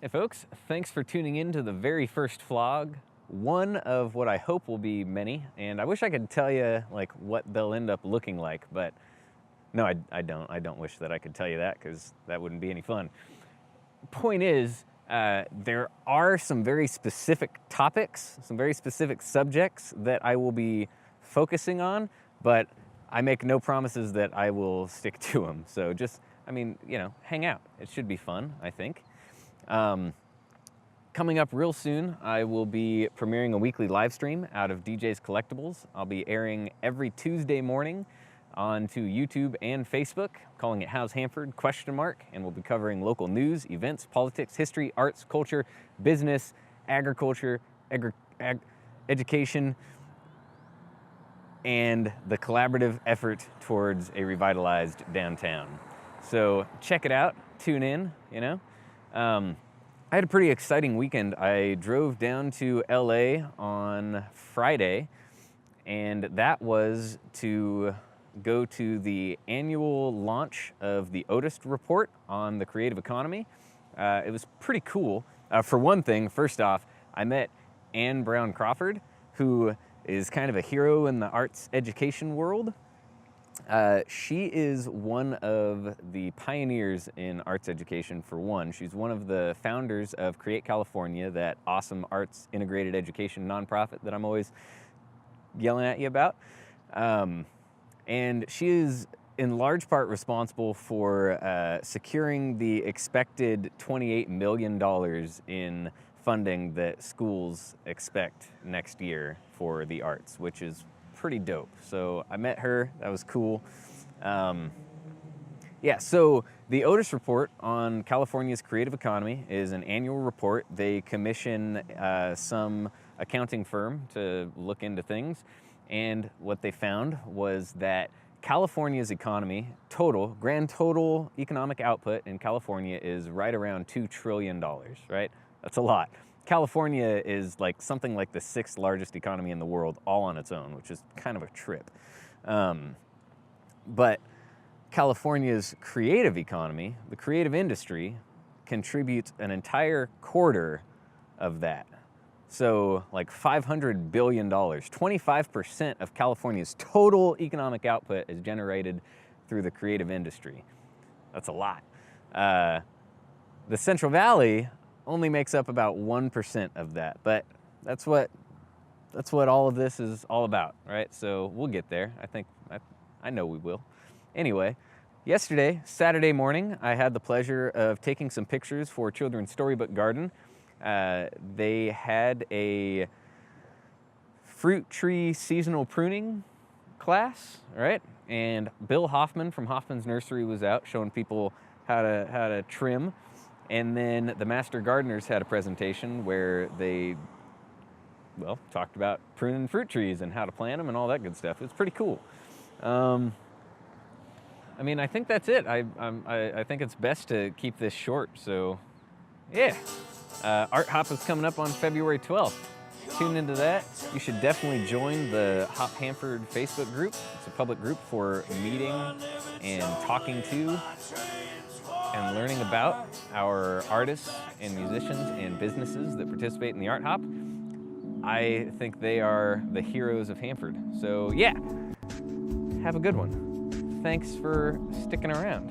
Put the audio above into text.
Hey folks, thanks for tuning in to the very first Flog, one of what I hope will be many, and I wish I could tell you like what they'll end up looking like, but no, I don't wish that I could tell you that because that wouldn't be any fun. Point is, there are some very specific topics, some very specific subjects that I will be focusing on, but I make no promises that I will stick to them. So just, hang out. It should be fun, I think. Coming up real soon, I will be premiering a weekly live stream out of DJ's Collectibles. I'll be airing every Tuesday morning onto YouTube and Facebook, calling it How's Hanford, ? And we'll be covering local news, events, politics, history, arts, culture, business, agriculture, education, and the collaborative effort towards a revitalized downtown. So check it out, tune in, I had a pretty exciting weekend. I drove down to LA on Friday, and that was to go to the annual launch of the Otis report on the creative economy. It was pretty cool. For one thing, first off, I met Anne Brown Crawford, who is kind of a hero in the arts education world. She is one of the pioneers in arts education, for one. She's one of the founders of Create California, that awesome arts integrated education nonprofit that I'm always yelling at you about. And she is in large part responsible for securing the expected $28 million in funding that schools expect next year for the arts, which is pretty dope. So I met her, that was cool. So the Otis report on California's creative economy is an annual report. They commission some accounting firm to look into things. And what they found was that California's economy, grand total economic output in California is right around $2 trillion, right? That's a lot. California is like something like the 6th largest economy in the world, all on its own, which is kind of a trip. But California's creative economy, the creative industry, contributes an entire quarter of that. So like $500 billion, 25% of California's total economic output is generated through the creative industry. That's a lot. The Central Valley only makes up about 1% of that, but that's what all of this is all about, right? So we'll get there. I know we will. Anyway, yesterday, Saturday morning, I had the pleasure of taking some pictures for Children's Storybook Garden. They had a fruit tree seasonal pruning class, right? And Bill Hoffman from Hoffman's Nursery was out showing people how to trim. And then the Master Gardeners had a presentation where they, talked about pruning fruit trees and how to plant them and all that good stuff. It's pretty cool. I think that's it. I think it's best to keep this short. So, yeah. Art Hop is coming up on February 12th. Tune into that. You should definitely join the Hop Hanford Facebook group. It's a public group for meeting and talking to and learning about our artists and musicians and businesses that participate in the Art Hop. I think they are the heroes of Hanford. So yeah, have a good one. Thanks for sticking around.